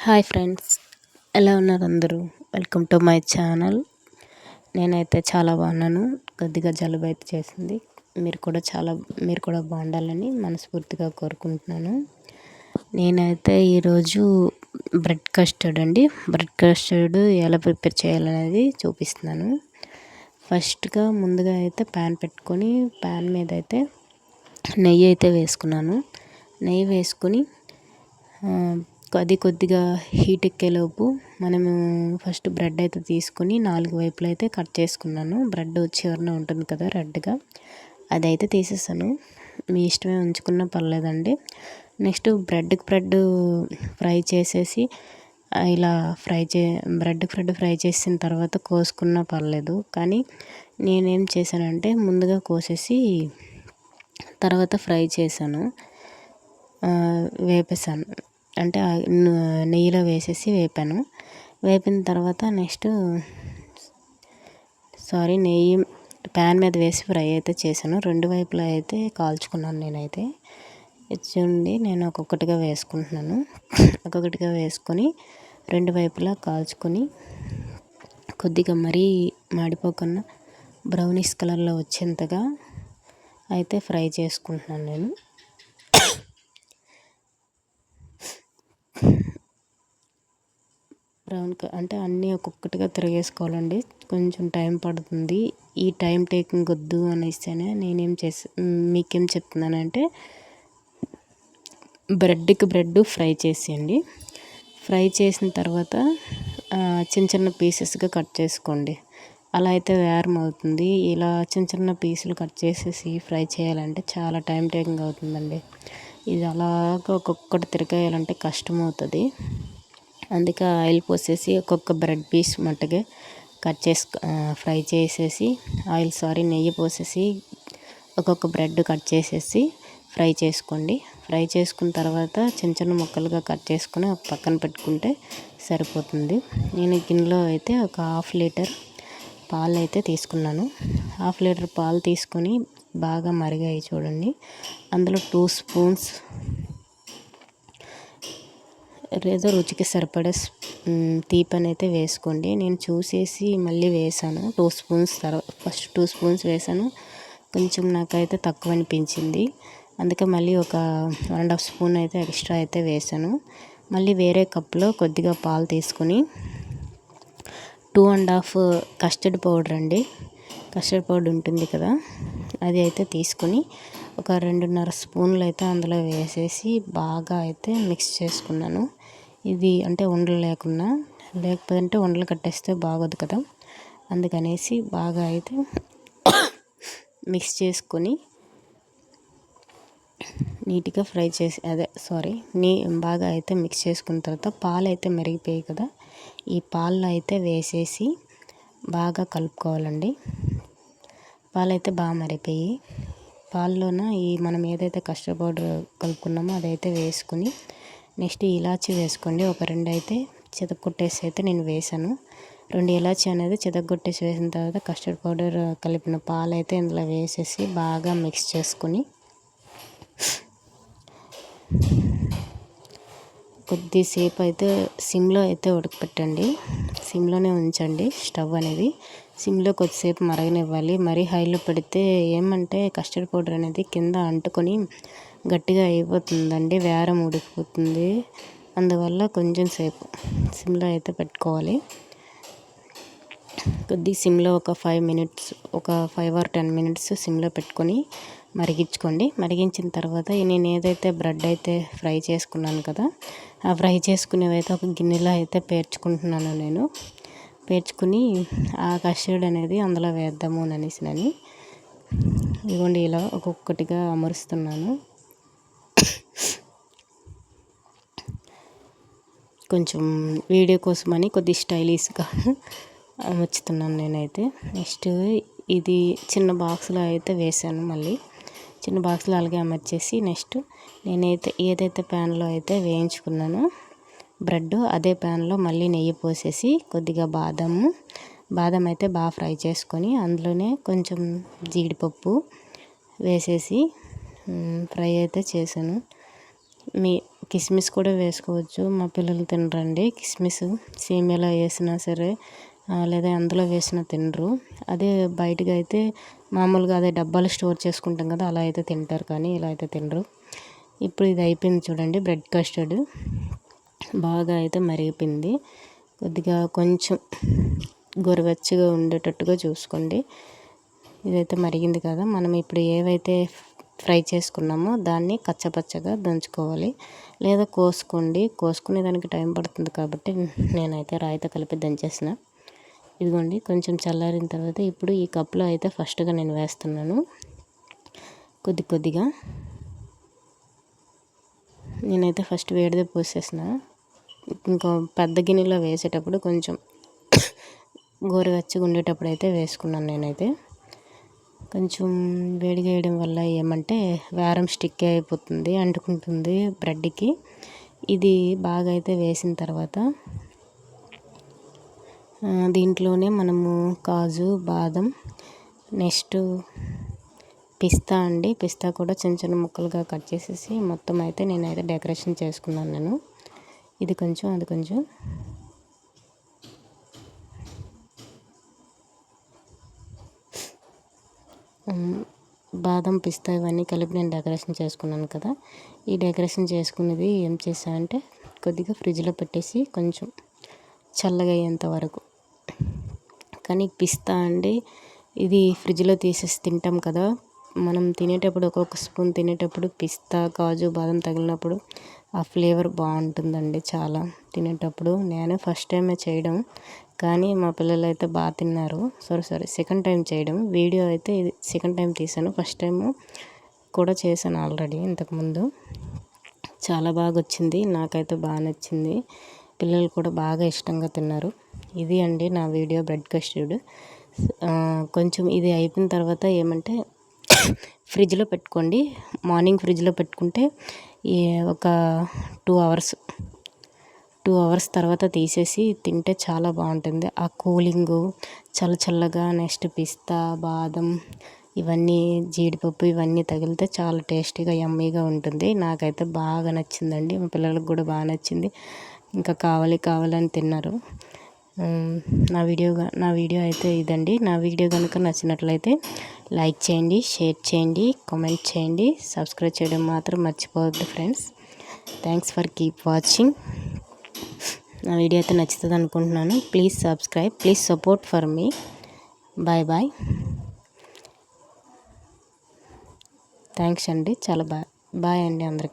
Hi friends, ఎలా ఉన్నారు అందరూ? Welcome to my channel. నేనైతే చాలా బాగున్నాను. కొద్దిగా జలుబు అయితే చేసింది. మీరు కూడా బాగుండాలని మనస్ఫూర్తిగా కోరుకుంటున్నాను. నేనైతే ఈరోజు బ్రెడ్ కస్టర్డ్ ఎలా ప్రిపేర్ చేయాలనేది చూపిస్తున్నాను. ముందుగా అయితే ప్యాన్ పెట్టుకొని ప్యాన్ మీద అయితే నెయ్యి అయితే వేసుకున్నాను. నెయ్యి వేసుకొని అది కొద్దిగా హీట్ ఎక్కేలోపు మనము ఫస్ట్ బ్రెడ్ అయితే తీసుకొని 4 వైపులు అయితే కట్ చేసుకున్నాను. బ్రెడ్ చివరన ఉంటుంది కదా రెడ్గా, అదైతే తీసేసాను. మీ ఇష్టమే, ఉంచుకున్న పర్లేదండి. నెక్స్ట్ బ్రెడ్ ఫ్రై చేసేసి ఇలా బ్రెడ్ ఫ్రై చేసిన తర్వాత కోసుకున్నా పర్లేదు. కానీ నేనేం చేశానంటే ముందుగా కోసేసి తర్వాత ఫ్రై చేశాను, వేపేసాను. అంటే నెయ్యిలో వేసేసి వేపిన తర్వాత నెయ్యి ప్యాన్ మీద వేసి ఫ్రై అయితే చేశాను. 2 వైపులా అయితే కాల్చుకున్నాను. నేనైతే ఇది చూడండి, నేను ఒక్కొక్కటిగా వేసుకుంటున్నాను. ఒక్కొక్కటిగా వేసుకొని 2 వైపులా కాల్చుకొని కొద్దిగా మరీ మాడిపోకుండా బ్రౌనిష్ కలర్లో వచ్చేంతగా అయితే ఫ్రై చేసుకుంటున్నాను నేను. అంటే అన్నీ ఒక్కొక్కటిగా తిరిగేసుకోవాలండి. కొంచెం టైం పడుతుంది. ఈ టైం టేకింగ్ వద్దు అనేస్తేనే మీకేం చెప్తున్నానంటే బ్రెడ్ ఫ్రై చేసేయండి. ఫ్రై చేసిన తర్వాత చిన్న పీసెస్గా కట్ చేసుకోండి. అలా అయితే వేరం అవుతుంది. ఇలా చిన్న పీసులు కట్ చేసేసి ఫ్రై చేయాలంటే చాలా టైం టేకింగ్ అవుతుందండి. ఇది అలాగా ఒక్కొక్కటి తిరగేయాలంటే కష్టం అవుతుంది. అందుకే ఆయిల్ పోసేసి ఒక్కొక్క బ్రెడ్ పీస్ మట్టుగా ఫ్రై చేసేసి నెయ్యి పోసేసి ఒక్కొక్క బ్రెడ్ కట్ చేసేసి ఫ్రై చేసుకోండి. ఫ్రై చేసుకున్న తర్వాత చిన్న ముక్కలుగా కట్ చేసుకొని ఒక పక్కన పెట్టుకుంటే సరిపోతుంది. నేను గిన్నెలో అయితే ఒక 1/2 లీటర్ పాలు అయితే తీసుకున్నాను. 1/2 లీటర్ పాలు తీసుకొని బాగా మరిగాయి చూడండి. అందులో 2 స్పూన్స్ ఏదో రుచికి సరిపడే తీపని అయితే వేసుకోండి. నేను చూసేసి మళ్ళీ వేసాను 2 స్పూన్స్. ఫస్ట్ 2 స్పూన్స్ వేసాను. కొంచెం నాకైతే తక్కువ అనిపించింది. అందుకే మళ్ళీ ఒక 1.5 స్పూన్ అయితే ఎక్స్ట్రా అయితే వేసాను. మళ్ళీ వేరే కప్పులో కొద్దిగా పాలు తీసుకొని 2.5 కస్టర్డ్ పౌడర్ అండి, కస్టర్డ్ పౌడర్ ఉంటుంది కదా, అది అయితే తీసుకొని ఒక 2.5 స్పూన్లు అయితే అందులో వేసేసి బాగా అయితే మిక్స్ చేసుకున్నాను. ఇది అంటే ఉండలు లేకపోతే ఉండలు కట్టేస్తే బాగోదు కదా, అందుకనేసి బాగా అయితే మిక్స్ చేసుకొని నీట్గా బాగా అయితే మిక్స్ చేసుకున్న తర్వాత పాలు అయితే మరిగిపోయాయి కదా, ఈ పాలు అయితే వేసేసి బాగా కలుపుకోవాలండి. పాలు అయితే బాగా మరిగిపోయి పాల్లోన మనం ఏదైతే కస్టర్డ్ పౌడర్ కలుపుకున్నామో అదైతే వేసుకుని నెక్స్ట్ ఇలాచీ వేసుకోండి. ఒక 2 అయితే చితక్కొట్టేసి అయితే నేను వేసాను. 2 ఇలాచీ అనేది చితక్కొట్టేసి వేసిన తర్వాత కస్టర్డ్ పౌడర్ కలిపిన పాలు అయితే ఇందులో వేసేసి బాగా మిక్స్ చేసుకొని కొద్దిసేపు అయితే సిమ్లో అయితే ఉడకపెట్టండి. సిమ్లోనే ఉంచండి. స్టవ్ అనేది సిమ్లో కొద్దిసేపు మరగనివ్వాలి. మరీ హైలో పెడితే ఏమంటే కస్టర్డ్ పౌడర్ అనేది కింద అంటుకొని గట్టిగా అయిపోతుందండి, వేరం ఉడికిపోతుంది. అందువల్ల కొంచెం సేపు సిమ్లో అయితే పెట్టుకోవాలి. సిమ్లో ఒక 5 or 10 మినిట్స్ సిమ్లో పెట్టుకొని మరిగించుకోండి. మరిగించిన తర్వాత నేను ఏదైతే బ్రెడ్ అయితే ఫ్రై చేసుకున్నాను కదా, ఆ ఫ్రై చేసుకునేవైతే ఒక గిన్నెలో అయితే పేర్చుకుంటున్నాను. నేను పేర్చుకుని ఆ కస్టర్డ్ అనేది అందులో వేద్దాము అనేసి ఇదిగోండి ఇలా ఒక్కొక్కటిగా అమరుస్తున్నాను. కొంచెం వీడియో కోసమని కొద్ది స్టైలిష్గా అమర్చుతున్నాను నేనైతే. నెక్స్ట్ ఇది చిన్న బాక్స్లో అయితే వేసాను. మళ్ళీ చిన్న బాక్స్లో అలాగే అమర్చేసి నెక్స్ట్ నేనైతే ఏదైతే ప్యాన్లో అయితే వేయించుకున్నానో బ్రెడ్, అదే ప్యాన్లో మళ్ళీ నెయ్యి పోసేసి కొద్దిగా బాదం అయితే బాగా ఫ్రై చేసుకొని అందులోనే కొంచెం జీడిపప్పు వేసేసి ఫ్రై అయితే చేశాను. మీ కిస్మిస్ కూడా వేసుకోవచ్చు. మా పిల్లలు తినరండి కిస్మిస్, సేమియాలో వేసినా సరే లేదా అందులో వేసినా తినరు. అదే బయటగా అయితే మామూలుగా అదే డబ్బాలు స్టోర్ చేసుకుంటాం కదా, అలా అయితే తింటారు, కానీ ఇలా అయితే తినరు. ఇప్పుడు ఇది అయిపోయింది చూడండి. బ్రెడ్ కస్టర్డ్ బాగా అయితే మరిగిపోయింది. కొద్దిగా కొంచెం గోరువెచ్చగా ఉండేటట్టుగా చూసుకోండి. ఇదైతే మరిగింది కదా, మనం ఇప్పుడు ఏవైతే ఫ్రై చేసుకున్నామో దాన్ని కచ్చపచ్చగా దంచుకోవాలి, లేదా కోసుకునే దానికి టైం పడుతుంది కాబట్టి నేనైతే రాయితో కలిపి దంచేసిన. ఇదిగోండి, కొంచెం చల్లారిన తర్వాత ఇప్పుడు ఈ కప్లో అయితే ఫస్ట్గా నేను వేస్తున్నాను. కొద్దిగా నేనైతే ఫస్ట్ వేడిదే పోసేసిన. ఇంకో పెద్ద గిన్నెలో వేసేటప్పుడు కొంచెం గోరువెచ్చగా ఉండేటప్పుడు అయితే వేసుకున్నాను. నేనైతే కొంచెం వేడిగా వేయడం వల్ల ఏమంటే వారం స్టిక్ అయిపోతుంది, అంటుకుంటుంది బ్రెడ్కి. ఇది బాగా అయితే వేసిన తర్వాత దీంట్లోనే మనము కాజు, బాదం, నెక్స్ట్ పిస్తా కూడా చిన్న చిన్న ముక్కలుగా కట్ చేసేసి మొత్తం అయితే నేనైతే డెకరేషన్ చేసుకున్నాను నేను. ఇది కొంచెం, అది కొంచెం. బాదం, పిస్తా ఇవన్నీ కలిపి నేను డెకరేషన్ చేసుకున్నాను కదా. ఈ డెకరేషన్ చేసుకున్నది ఏం చేశానంటే కొద్దిగా ఫ్రిడ్జ్లో పెట్టేసి కొంచెం చల్లగా అయ్యేంత వరకు. కానీ పిస్తా అండి, ఇది ఫ్రిడ్జ్లో తీసేసి తింటాం కదా, మనం తినేటప్పుడు ఒక్కొక్క స్పూన్ తినేటప్పుడు పిస్తా, కాజు, బాదం తగిలినప్పుడు ఆ ఫ్లేవర్ బాగుంటుందండి చాలా తినేటప్పుడు. నేను ఫస్ట్ టైమే చేయడం, కానీ మా పిల్లలు అయితే బాగా తిన్నారు. సారీ సెకండ్ టైం చేయడం. వీడియో అయితే ఇది సెకండ్ టైం తీసాను. ఫస్ట్ టైము కూడా చేశాను ఆల్రెడీ ఇంతకుముందు. చాలా బాగా వచ్చింది, నాకైతే బాగా నచ్చింది. పిల్లలు కూడా బాగా ఇష్టంగా తిన్నారు. ఇది అండి నా వీడియో బ్రెడ్ కస్టర్డ్. కొంచెం ఇది అయిపోయిన తర్వాత ఏమంటే ఫ్రిడ్జ్లో పెట్టుకోండి. మార్నింగ్ ఫ్రిడ్జ్లో పెట్టుకుంటే ఒక 2 అవర్స్ తర్వాత తీసేసి తింటే చాలా బాగుంటుంది. ఆ కూలింగు చల్లగా, నెక్స్ట్ పిస్తా, బాదం ఇవన్నీ, జీడిపప్పు ఇవన్నీ తగిలితే చాలా టేస్టీగా యమ్మీగా ఉంటుంది. నాకైతే బాగా నచ్చిందండి, మా పిల్లలకు కూడా బాగా నచ్చింది. ఇంకా కావాలని తిన్నారు. నా వీడియో అయితే ఇదండి. నా వీడియో కనుక నచ్చినట్లయితే లైక్ చేయండి, షేర్ చేయండి, కామెంట్ చేయండి, సబ్స్క్రైబ్ చేయడం మాత్రం మర్చిపోవద్దు friends. Thanks for keep watching. నా వీడియో అయితే నచ్చుతుంది అనుకుంటున్నాను. Please subscribe, please support for me. Bye. Thanks అండి, చాలా బాయ్ అండి అందరికి.